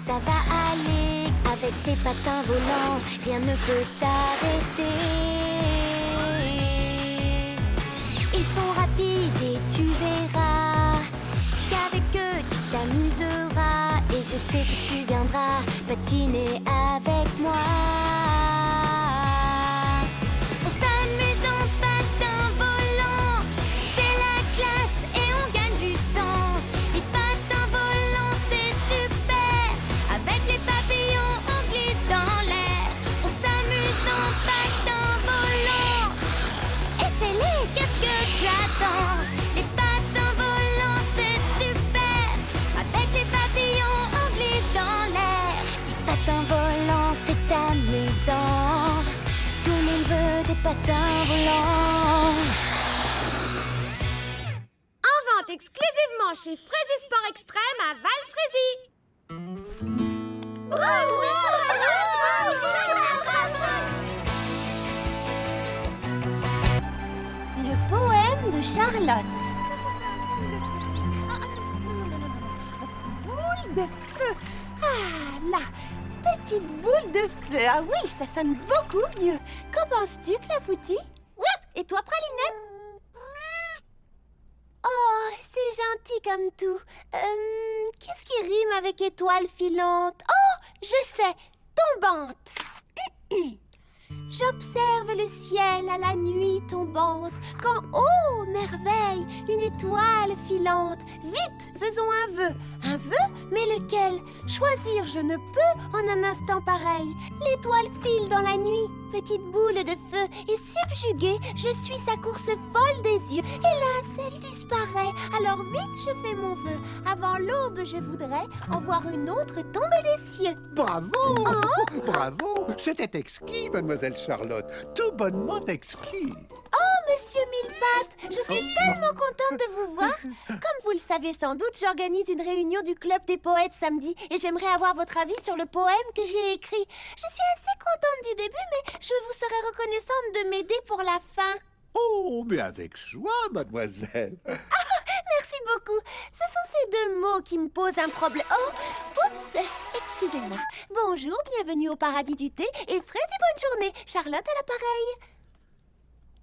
ça va aller. Avec tes patins volants, rien ne peut t'arrêter. Ils sont rapides et tu verras qu'avec eux tu t'amuseras. Et je sais que tu viendras patiner avec moi. On s'amuse en patin volant, c'est la classe et on gagne du temps. Les patins volants c'est super, avec les papillons on glisse dans l'air. On s'amuse en patin volant, essaie-les, qu'est-ce que tu attends? Les patins volants c'est super, avec les papillons on glisse dans l'air. Les patins volants c'est amusant, tout le monde veut des patins volants. En vente exclusivement chez Fraise Sport Extrême à Valfrézy. Le poème de Charlotte. Boule de feu. Ah, là, petite boule de feu. Ah oui, ça sonne beaucoup mieux. Qu'en penses-tu, Clafoutis? Et toi, Pralinette? Oh, c'est gentil comme tout. Qu'est-ce qui rime avec étoile filante? Oh, je sais, tombante. J'observe le ciel à la nuit tombante, quand, oh, merveille, une étoile filante. Vite, faisons un vœu. Un vœu? Mais lequel? Choisir, je ne peux en un instant pareil. L'étoile file dans la nuit, petite boule de feu, et subjuguée, je suis sa course folle des yeux. Hélas, elle disparaît, alors vite je fais mon vœu. Avant l'aube, je voudrais en voir une autre tomber des cieux. Bravo! Bravo! C'était exquis, mademoiselle Charlotte. Tout bonnement exquis. Oh, monsieur Millepattes, je suis tellement contente de vous voir. Comme vous le savez sans doute, j'organise une réunion du Club des poètes samedi et j'aimerais avoir votre avis sur le poème que j'ai écrit. Je suis assez contente du début, mais je vous serais reconnaissante de m'aider pour la fin. Oh, mais avec joie, mademoiselle. Merci beaucoup. Ce sont ces deux mots qui me posent un problème. Oh, oups, excusez-moi. Bonjour, bienvenue au paradis du thé et fraise et bonne journée. Charlotte à l'appareil.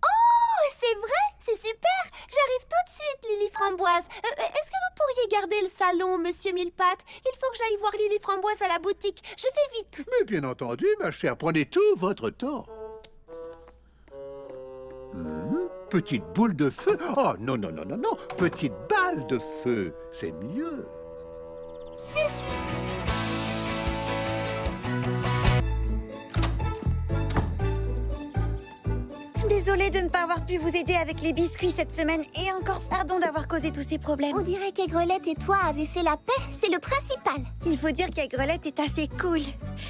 Oh, c'est vrai, c'est super. J'arrive tout de suite, Lily Framboise. Est-ce que vous pourriez garder le salon, monsieur Millepattes? Il faut que j'aille voir Lily Framboise à la boutique. Je fais vite. Mais bien entendu, ma chère, prenez tout votre temps. Petite boule de feu? Oh, non, non, non, non, non. Petite balle de feu, c'est mieux. Je suis... Désolée de ne pas avoir pu vous aider avec les biscuits cette semaine et encore pardon d'avoir causé tous ces problèmes. On dirait qu'Aigrelette et toi avez fait la paix, c'est le principal. Il faut dire qu'Aigrelette est assez cool.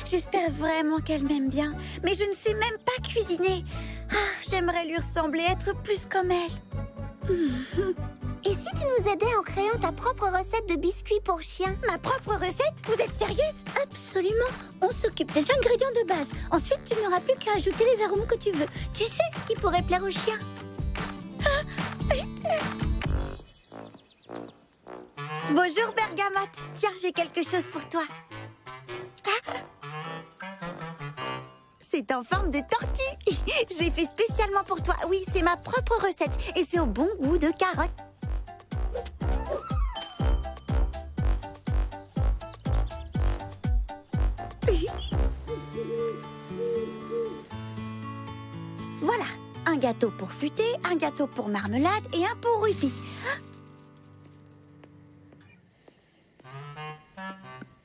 J'espère vraiment qu'elle m'aime bien, mais je ne sais même pas cuisiner. Ah, j'aimerais lui ressembler, être plus comme elle. Et si tu nous aidais en créant ta propre recette de biscuits pour chiens? Ma propre recette? Vous êtes sérieuse? Absolument. On s'occupe des ingrédients de base. Ensuite, tu n'auras plus qu'à ajouter les arômes que tu veux. Tu sais ce qui pourrait plaire aux chiens. Bonjour Bergamote. Tiens, j'ai quelque chose pour toi. C'est en forme de tortue. Je l'ai fait spécialement pour toi. Oui, c'est ma propre recette et c'est au bon goût de carotte. Voilà, un gâteau pour Futé, un gâteau pour Marmelade et un pour Ruby.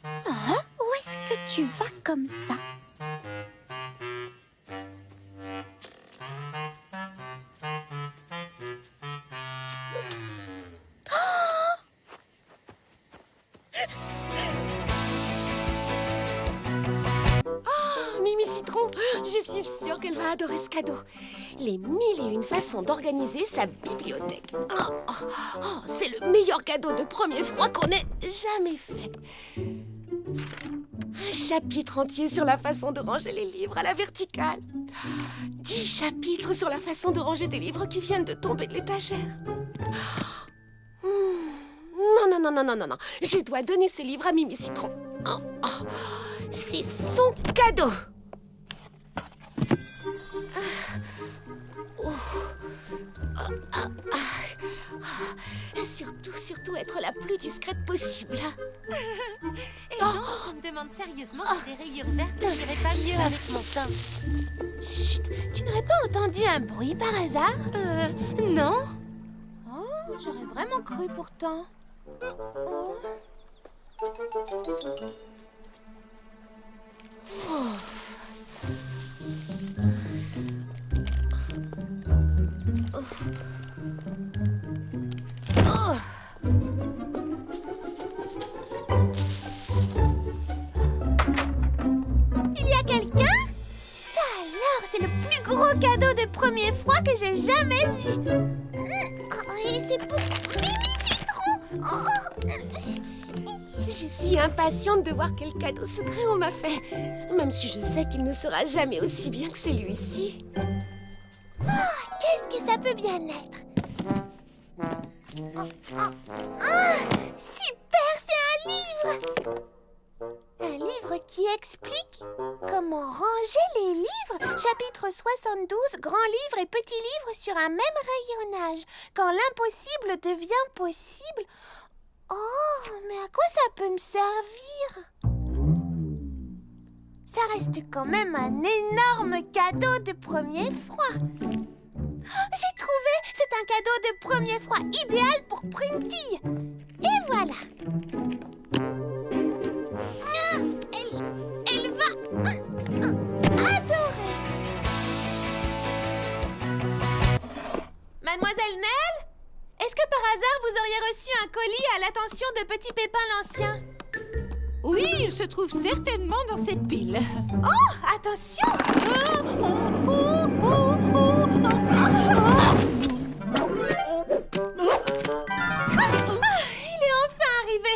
Ah, où est-ce que tu vas comme ça? Mimi Citron, je suis sûre qu'elle va adorer ce cadeau. Les 1001 façons d'organiser sa bibliothèque. C'est le meilleur cadeau de premier froid qu'on ait jamais fait. Un chapitre entier sur la façon de ranger les livres à la verticale. 10 chapitres sur la façon de ranger des livres qui viennent de tomber de l'étagère. Non. Je dois donner ce livre à Mimi Citron. C'est son cadeau. Surtout être la plus discrète possible. Et non, je me demande sérieusement si des rayures vertes n'iraient pas mieux avec mon teint. Chut, tu n'aurais pas entendu un bruit par hasard? Non. Oh, j'aurais vraiment cru pourtant. Oh. Il y a quelqu'un? Ça alors, c'est le plus gros cadeau de premier froid que j'ai jamais vu. Oh, et c'est pour Mimi Citron. Je suis impatiente de voir quel cadeau secret on m'a fait. Même si je sais qu'il ne sera jamais aussi bien que celui-ci. Qu'est-ce que ça peut bien être? Super, c'est un livre! Un livre qui explique comment ranger les livres. Chapitre 72, grands livres et petits livres sur un même rayonnage. Quand l'impossible devient possible. Oh, mais à quoi ça peut me servir? Ça reste quand même un énorme cadeau de premier froid. J'ai trouvé! C'est un cadeau de premier froid idéal pour Printy. Et voilà! Elle va adorer! Mademoiselle Nell? Est-ce que par hasard vous auriez reçu un colis à l'attention de Petit Pépin l'Ancien? Oui, il se trouve certainement dans cette pile. Oh, attention! Il est enfin arrivé!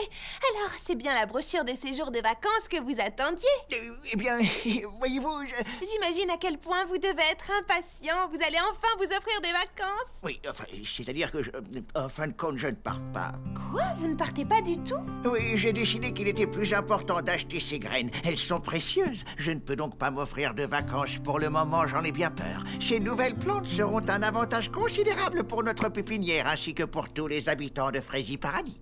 Alors, c'est bien la brochure de séjour de vacances que vous attendiez? Eh bien, voyez-vous, J'imagine à quel point vous devez être impatient. Vous allez enfin vous offrir des vacances. Oui, enfin, c'est-à-dire que en fin de compte, je ne pars pas. Quoi? Vous ne partez pas du tout? Oui, j'ai décidé qu'il était plus important d'acheter ces graines. Elles sont précieuses. Je ne peux donc pas m'offrir de vacances. Pour le moment, j'en ai bien peur. Ces nouvelles plantes seront un avantage considérable pour notre pépinière, ainsi que pour tous les habitants de Frézy Paradis.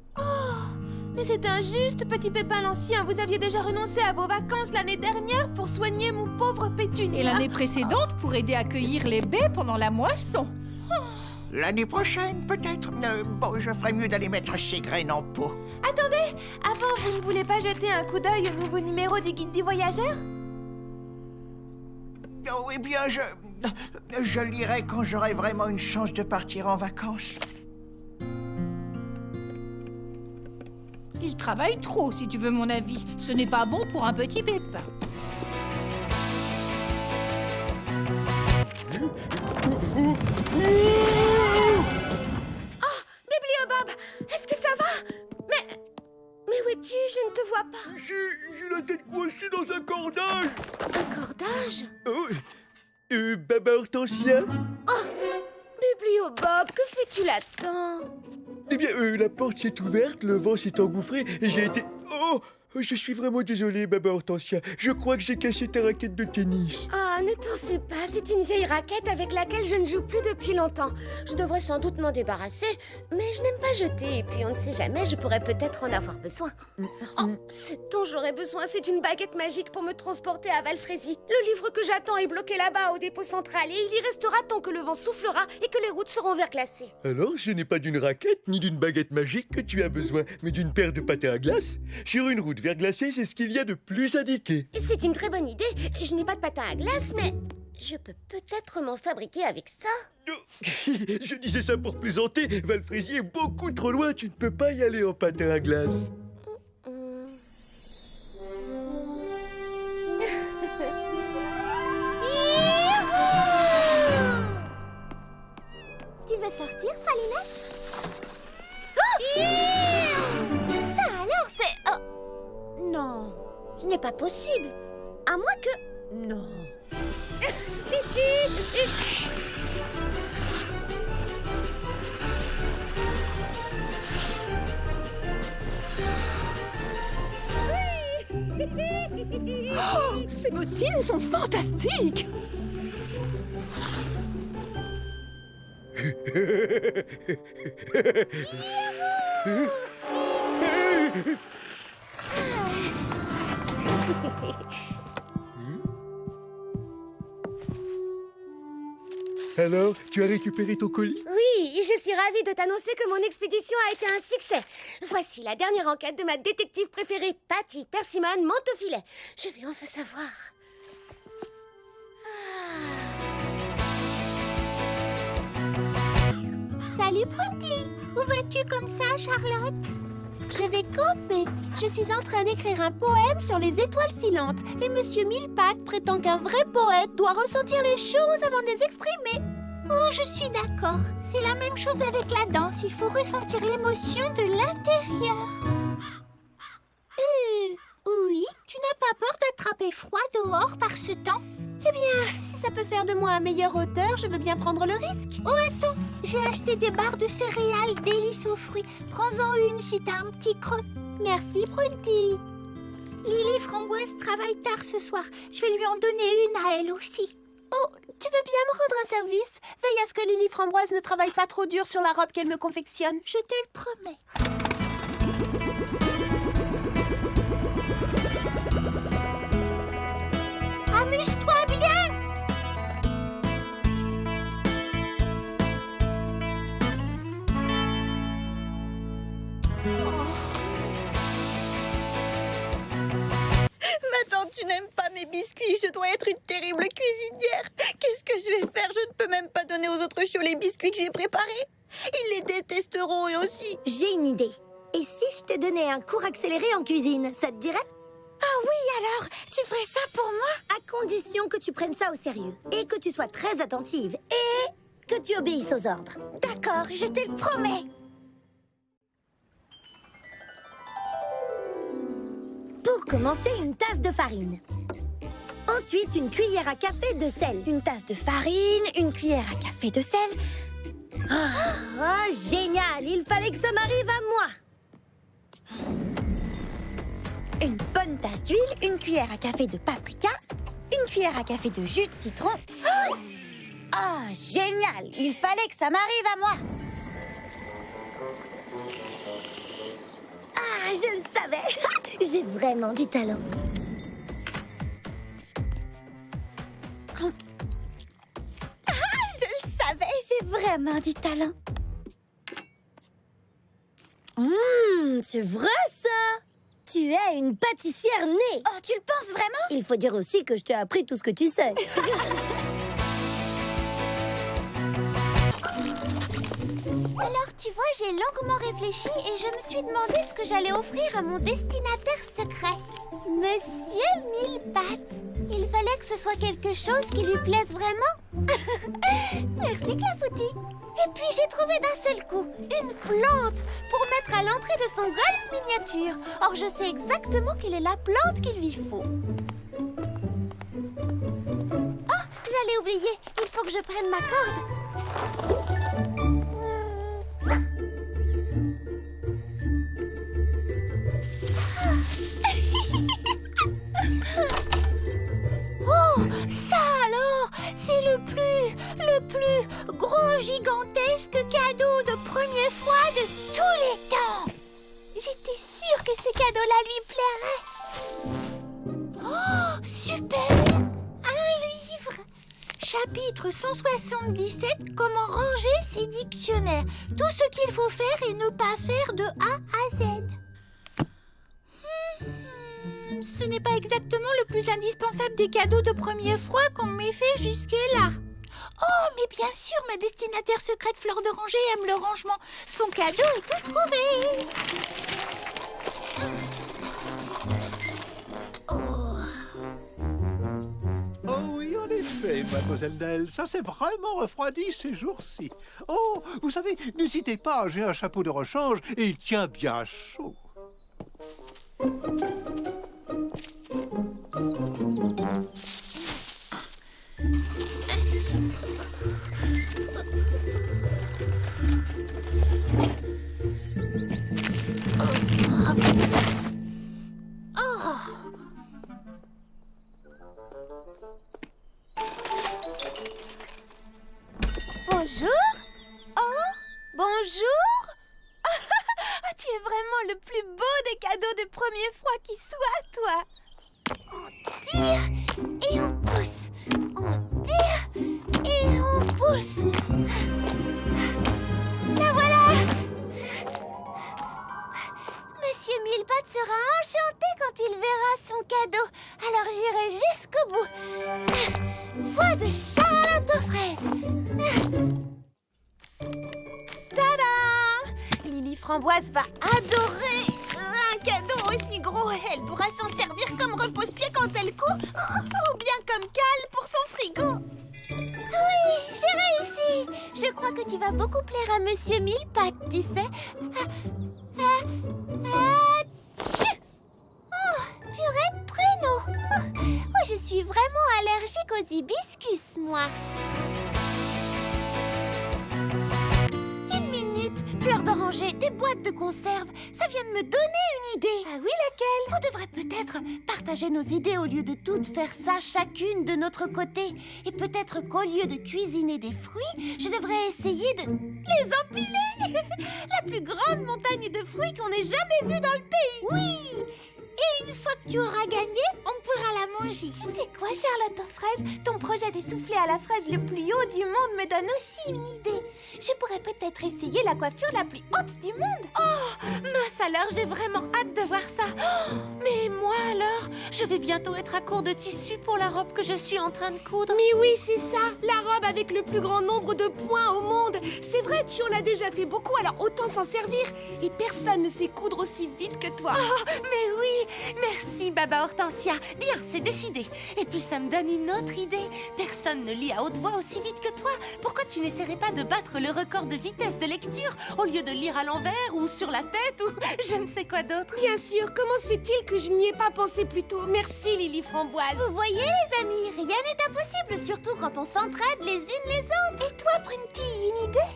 Mais c'est injuste, Petit Pépin l'Ancien. Vous aviez déjà renoncé à vos vacances l'année dernière pour soigner mon pauvre Pétunia. Et l'année précédente pour aider à cueillir les baies pendant la moisson. L'année prochaine, peut-être. Bon, je ferais mieux d'aller mettre ces graines en pot. Attendez, avant, vous ne voulez pas jeter un coup d'œil au nouveau numéro du Guide du Voyageur? Oh, eh bien, je lirai quand j'aurai vraiment une chance de partir en vacances. Il travaille trop, si tu veux mon avis. Ce n'est pas bon pour un petit pépin. Bibliobob, est-ce que ça va? Mais où es-tu? Je ne te vois pas. J'ai la tête coincée dans un cordage. Un cordage? Oh, Baba Hortensia? Bibliobob, que fais-tu là-dedans? Eh bien, la porte s'est ouverte, le vent s'est engouffré et j'ai été... Oh, je suis vraiment désolé, Baba Hortensia. Je crois que j'ai cassé ta raquette de tennis. Ah, ne t'en fais pas, c'est une vieille raquette avec laquelle je ne joue plus depuis longtemps. Je devrais sans doute m'en débarrasser, mais je n'aime pas jeter, et puis on ne sait jamais, je pourrais peut-être en avoir besoin. Oh, ce dont j'aurais besoin, c'est une baguette magique pour me transporter à Valfrézy. Le livre que j'attends est bloqué là-bas au dépôt central, et il y restera tant que le vent soufflera et que les routes seront verglacées. Alors, ce n'est pas d'une raquette ni d'une baguette magique que tu as besoin, mais d'une paire de patins à glace. Sur une route verglacée, c'est ce qu'il y a de plus indiqué. C'est une très bonne idée. Je n'ai pas de patin à glace, mais je peux peut-être m'en fabriquer avec ça. Je disais ça pour plaisanter. Valfrézy est beaucoup trop loin, tu ne peux pas y aller en patin à glace. Tu veux sortir, Pralinette? Ça alors, c'est... Non, ce n'est pas possible. À moins que... Non. Ces bottines sont fantastiques. Alors, tu as récupéré ton colis? Oui, je suis ravie de t'annoncer que mon expédition a été un succès. Voici la dernière enquête de ma détective préférée, Patty Persimmon Montefilet. Je vais enfin savoir. Salut, Prudy. Où vas-tu comme ça, Charlotte? Je vais camper. Je suis en train d'écrire un poème sur les étoiles filantes. Et Monsieur Millepattes prétend qu'un vrai poète doit ressentir les choses avant de les exprimer. Oh, je suis d'accord. C'est la même chose avec la danse. Il faut ressentir l'émotion de l'intérieur. Oui, tu n'as pas peur d'attraper froid dehors par ce temps? Eh bien, si ça peut faire de moi un meilleur auteur, je veux bien prendre le risque. Oh, attends, j'ai acheté des barres de céréales délices aux fruits. Prends-en une si t'as un petit creux. Merci, Prunty. Lily Framboise travaille tard ce soir. Je vais lui en donner une à elle aussi. Oh, tu veux bien me rendre un service? Veille à ce que Lily Framboise ne travaille pas trop dur sur la robe qu'elle me confectionne. Je te le promets. Amuse-toi bien! Ma tante, tu n'aimes pas mes biscuits. Je dois être une terrible cuisinière. Qu'est-ce que je vais faire? Je ne peux même pas donner aux autres chiots les biscuits que j'ai préparés. Ils les détesteront eux aussi. J'ai une idée. Et si je te donnais un cours accéléré en cuisine, ça te dirait? Ah oui, alors, tu ferais ça pour moi? À condition que tu prennes ça au sérieux. Et que tu sois très attentive. Et que tu obéisses aux ordres. D'accord, je te le promets. Pour commencer, une tasse de farine. Ensuite, une cuillère à café de sel. Une tasse de farine, une cuillère à café de sel. Oh, génial! Il fallait que ça m'arrive à moi. Une bonne tasse d'huile, une cuillère à café de paprika, une cuillère à café de jus de citron. Ah, génial! Il fallait que ça m'arrive à moi. Ah, je le savais! J'ai vraiment du talent. Je le savais, j'ai vraiment du talent. C'est vrai ça! Tu es une pâtissière née! Oh, tu le penses vraiment? Il faut dire aussi que je t'ai appris tout ce que tu sais. Alors, tu vois, j'ai longuement réfléchi et je me suis demandé ce que j'allais offrir à mon destinataire secret. Monsieur Millepattes. Il fallait que ce soit quelque chose qui lui plaise vraiment. Merci, Clafoutis. Et puis, j'ai trouvé d'un seul coup une plante pour mettre à l'entrée de son golf miniature. Or, je sais exactement quelle est la plante qu'il lui faut. Oh, j'allais oublier. Il faut que je prenne ma corde. Oh, ça alors, c'est le plus gros gigantesque cadeau de première fois de tous les temps. J'étais sûre que ce cadeau-là lui plairait. Oh, super! Un livre! Chapitre 177, comment ranger ses dictionnaires. Tout ce qu'il faut faire et ne pas faire de A à Z. Ce n'est pas exactement le plus indispensable des cadeaux de premier froid qu'on m'ait fait jusque-là. Oh, mais bien sûr, ma destinataire secrète Fleur d'Oranger aime le rangement. Son cadeau est tout trouvé. Oh oui, en effet, mademoiselle Nell, ça s'est vraiment refroidi ces jours-ci. Oh, vous savez, n'hésitez pas, j'ai un chapeau de rechange et il tient bien chaud. Bonjour. Oh, bonjour. Tu es vraiment le plus beau des cadeaux de premier froid qui soit, toi. On tire et on pousse. On tire et on pousse. La voilà. Monsieur Millepattes sera enchanté quand il verra son cadeau. Alors j'irai jusqu'au bout. Voix de Charlotte aux fraises. Tada! Lily Framboise va adorer un cadeau aussi gros. Elle pourra s'en servir comme repose-pied quand elle court, ou bien comme cale pour son frigo. Oui, j'ai réussi. Je crois que tu vas beaucoup plaire à Monsieur Millepattes, tu sais. Tchou! Oh, purée de pruneau. Oh, je suis vraiment allergique aux hibiscus, moi. Une minute, fleurs d'oranger, des boîtes de conserve. Ça vient de me donner une idée. Ah oui, laquelle? On devrait peut-être partager nos idées au lieu de toutes faire ça chacune de notre côté. Et peut-être qu'au lieu de cuisiner des fruits, je devrais essayer de les empiler. La plus grande montagne de fruits qu'on ait jamais vue dans le pays. Oui. Et une fois que tu auras gagné, on pourra la manger. Tu sais quoi, Charlotte aux fraises? Ton projet des soufflets à la fraise le plus haut du monde me donne aussi une idée. Je pourrais peut-être essayer la coiffure la plus haute du monde. Oh, mince alors, j'ai vraiment hâte de voir ça. Oh, mais moi alors, je vais bientôt être à court de tissu pour la robe que je suis en train de coudre. Mais oui, c'est ça, la robe avec le plus grand nombre de points au monde. C'est vrai, tu en as déjà fait beaucoup, alors autant s'en servir. Et personne ne sait coudre aussi vite que toi. Oh, mais oui. Merci, Baba Hortensia. Bien, c'est décidé. Et puis ça me donne une autre idée. Personne ne lit à haute voix aussi vite que toi. Pourquoi tu n'essaierais pas de battre le record de vitesse de lecture au lieu de lire à l'envers ou sur la tête ou je ne sais quoi d'autre? Bien sûr, comment se fait-il que je n'y ai pas pensé plus tôt? Merci, Lily Framboise. Vous voyez, les amis, rien n'est impossible, surtout quand on s'entraide les unes les autres. Et toi, Prunty, une idée?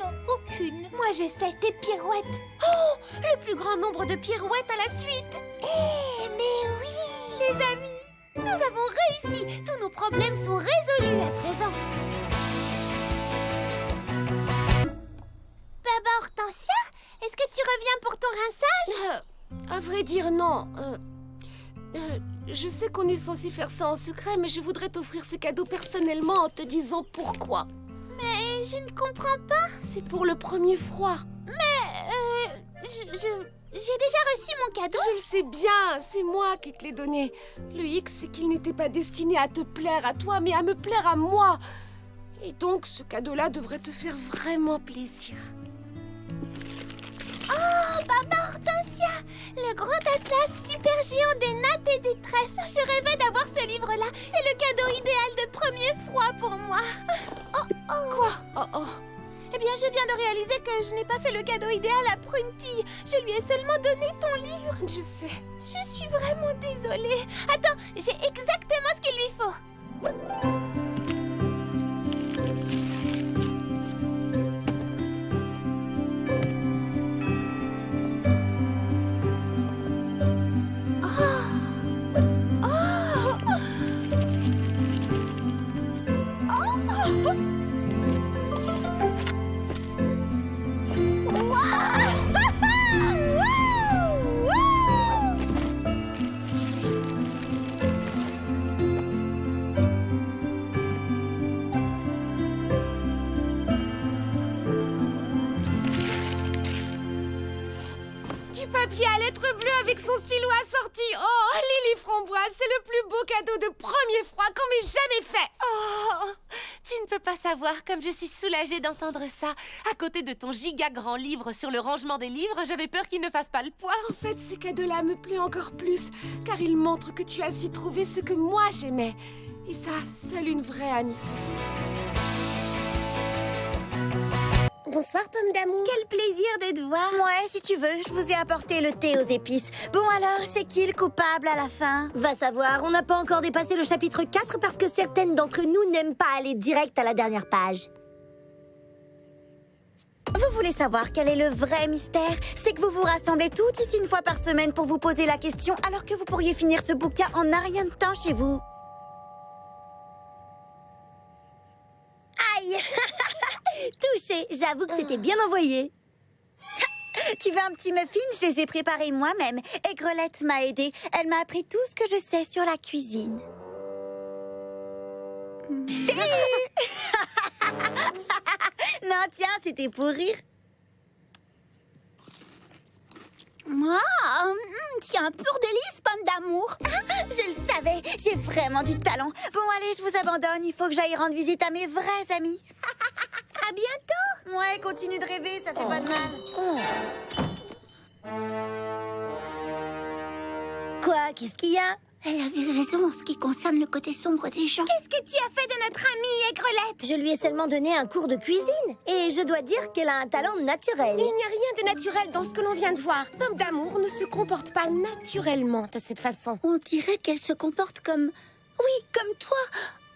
Non, aucune. Moi, j'essaie des pirouettes. Oh, le plus grand nombre de pirouettes à la suite. Mais oui, les amis, nous avons réussi. Tous nos problèmes sont résolus à présent. Baba Hortensia, est-ce que tu reviens pour ton rinçage? À vrai dire, non. Je sais qu'on est censé faire ça en secret, mais je voudrais t'offrir ce cadeau personnellement en te disant pourquoi. Mais je ne comprends pas. C'est pour le premier froid. J'ai déjà reçu mon cadeau. Je le sais bien, c'est moi qui te l'ai donné. Le hic, c'est qu'il n'était pas destiné à te plaire à toi, mais à me plaire à moi. Et donc, ce cadeau-là devrait te faire vraiment plaisir. Oh, Baba Hortensia, le grand atlas super géant des nattes et des tresses. Je rêvais d'avoir ce livre-là. C'est le cadeau idéal de premier froid pour moi. Quoi? Oh. Eh bien, je viens de réaliser que je n'ai pas fait le cadeau idéal à Prunty. Je lui ai seulement donné ton livre. Je sais. Je suis vraiment désolée. Attends, j'ai exactement ce qu'il lui faut. Papier à lettres bleues avec son stylo assorti. Oh, Lily Framboise, c'est le plus beau cadeau de premier froid qu'on m'ait jamais fait. Oh, tu ne peux pas savoir comme je suis soulagée d'entendre ça. À côté de ton giga grand livre sur le rangement des livres, j'avais peur qu'il ne fasse pas le poids. En fait, ce cadeau-là me plaît encore plus, car il montre que tu as su trouver ce que moi j'aimais. Et ça, seule une vraie amie. Bonsoir, Pomme d'amour. Quel plaisir de te voir. Ouais, si tu veux, je vous ai apporté le thé aux épices. Bon alors, c'est qui le coupable à la fin? Va savoir, on n'a pas encore dépassé le chapitre 4 parce que certaines d'entre nous n'aiment pas aller direct à la dernière page. Vous voulez savoir quel est le vrai mystère? C'est que vous vous rassemblez toutes ici une fois par semaine pour vous poser la question alors que vous pourriez finir ce bouquin en un rien de temps chez vous. Aïe! Touché, j'avoue que c'était bien envoyé. Tu veux un petit muffin? Je les ai préparés moi-même. Aigrelette m'a aidée. Elle m'a appris tout ce que je sais sur la cuisine. Je t'ai eu. Non, tiens, c'était pour rire. Moi, tu as un pur délice, pomme d'amour. Je le savais, j'ai vraiment du talent. Bon, allez, je vous abandonne. Il faut que j'aille rendre visite à mes vrais amis. À bientôt. Ouais, continue de rêver, ça fait pas de mal. Quoi? Qu'est-ce qu'il y a? Elle avait raison en ce qui concerne le côté sombre des gens. Qu'est-ce que tu as fait de notre amie Aigrelette? Je lui ai seulement donné un cours de cuisine. Et je dois dire qu'elle a un talent naturel. Il n'y a rien de naturel dans ce que l'on vient de voir. Pomme d'amour ne se comporte pas naturellement de cette façon. On dirait qu'elle se comporte comme... Oui, comme toi.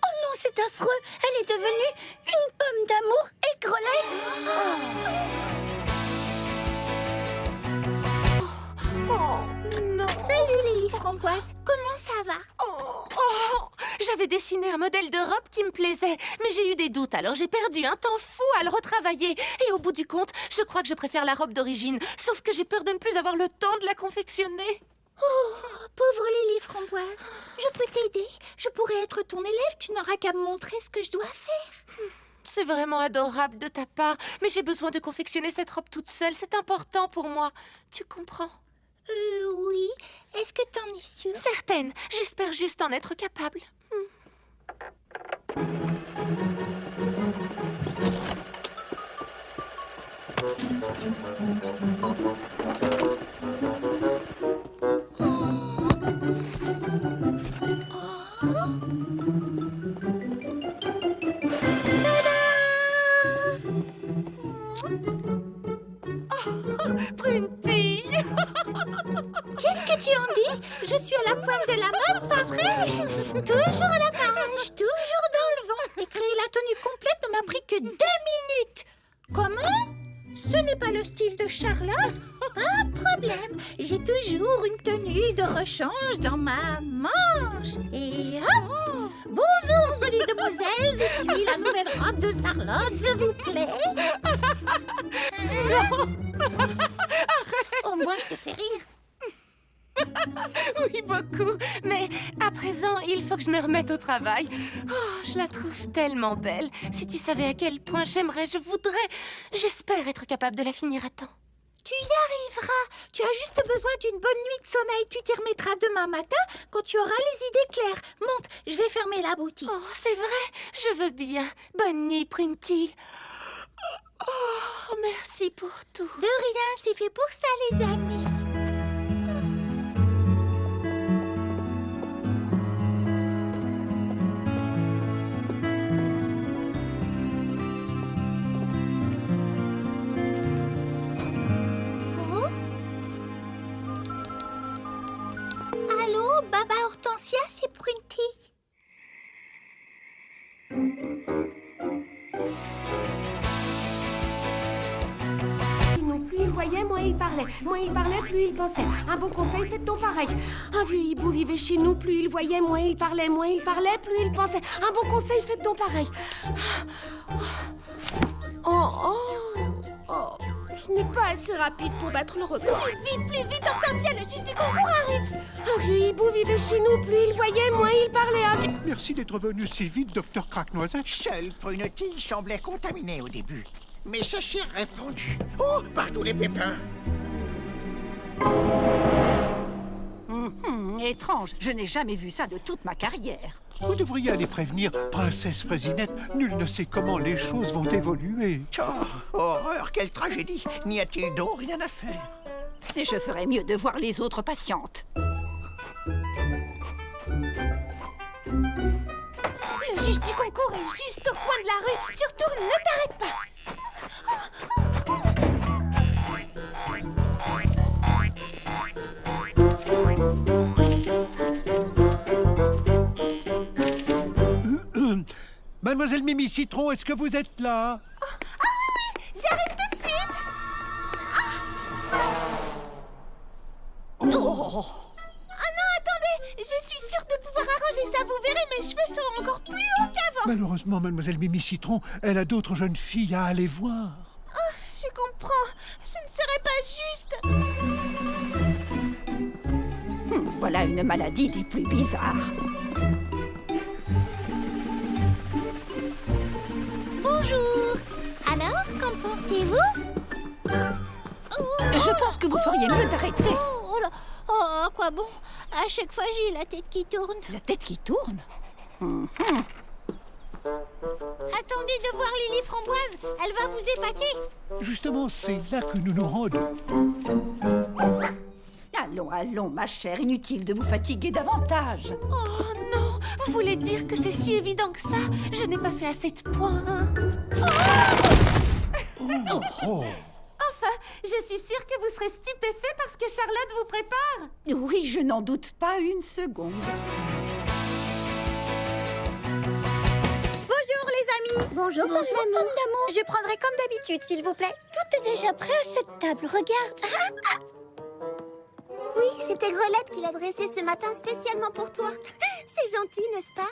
Oh non, c'est affreux. Elle est devenue une pomme d'amour Aigrelette. Salut Lily Framboise. Comment ça va? J'avais dessiné un modèle de robe qui me plaisait, mais j'ai eu des doutes, alors j'ai perdu un temps fou à le retravailler. Et au bout du compte, je crois que je préfère la robe d'origine, sauf que j'ai peur de ne plus avoir le temps de la confectionner. Oh, pauvre Lily Framboise. Je peux t'aider. Je pourrais être ton élève. Tu n'auras qu'à me montrer ce que je dois faire. C'est vraiment adorable de ta part, mais j'ai besoin de confectionner cette robe toute seule, c'est important pour moi. Tu comprends? Oui. Est-ce que t'en es sûre? Certaine. J'espère juste en être capable. Prunty! Qu'est-ce que tu en dis? Je suis à la pointe de la mode, pas vrai? Toujours à la page, toujours dans le vent. Et créer la tenue complète ne m'a pris que 2 minutes. Comment? Ce n'est pas le style de Charlotte? Pas de problème. J'ai toujours une tenue de rechange dans ma manche. Et hop! Bonjour, jolie demoiselle. Je suis la nouvelle robe de Charlotte, s'il vous plaît. Au moins, je te fais rire. Oui, beaucoup. Mais à présent, il faut que je me remette au travail. Oh, je la trouve tellement belle. Si tu savais à quel point j'aimerais, je voudrais, j'espère être capable de la finir à temps. Tu y arriveras. Tu as juste besoin d'une bonne nuit de sommeil. Tu t'y remettras demain matin quand tu auras les idées claires. Monte, je vais fermer la boutique. Oh, c'est vrai, je veux bien. Bonne nuit, Prunty. Oh, merci pour tout. De rien, c'est fait pour ça, les amis. Allô, Baba Hortensia, c'est Prunty. Non, plus il voyait, moins il parlait. Moins il parlait, plus il pensait. Un bon conseil, faites donc pareil. Un vieux hibou vivait chez nous, plus il voyait, moins il parlait, plus il pensait. Un bon conseil, faites donc pareil. Oh, ce n'est pas assez rapide pour battre le record. Plus vite, Hortensia, le juge du concours arrive. Un vieux hibou vivait chez nous, plus il voyait, moins il parlait. Merci d'être venu si vite, docteur Craque-Noisette. Seule Prunty semblait contaminée au début. Mais Cheshire répondu. Oh, par tous les pépins. Étrange, je n'ai jamais vu ça de toute ma carrière. Vous devriez aller prévenir Princesse Fraisinette. Nul ne sait comment les choses vont évoluer. Oh, horreur, quelle tragédie. N'y a-t-il donc rien à faire? Et je ferais mieux de voir les autres patientes. Le juge du concours est juste au coin de la rue. Surtout, ne t'arrête pas. Mademoiselle Mimi Citron, est-ce que vous êtes là? J'arrive tout de suite. Oh non, attendez. Je suis sûre de pouvoir arranger ça. Vous verrez, mes cheveux seront encore plus hauts qu'avant. enfants. Malheureusement, mademoiselle Mimi Citron, elle a d'autres jeunes filles à aller voir. Je comprends. Ce ne serait pas juste. Voilà une maladie des plus bizarres. Bonjour. Alors, qu'en pensez-vous? Je pense que vous feriez mieux d'arrêter. Oh là. Oh, à quoi bon? À chaque fois, j'ai la tête qui tourne. La tête qui tourne. Attendez de voir Lily Framboise. Elle va vous épater. Justement, c'est là que nous nous rendons. Allons, allons, ma chère, inutile de vous fatiguer davantage. Oh non, vous voulez dire que c'est si évident que ça? Je n'ai pas fait assez de points. Oh, oh. Enfin, je suis sûre que vous serez stupéfait parce que Charlotte vous prépare. Oui, je n'en doute pas une seconde. Bonjour les amis. Bonjour, pomme d'amour. Je prendrai comme d'habitude, s'il vous plaît. Tout est déjà prêt à cette table, regarde. Oui, c'est Aigrelette qui l'a dressé ce matin spécialement pour toi. C'est gentil, n'est-ce pas?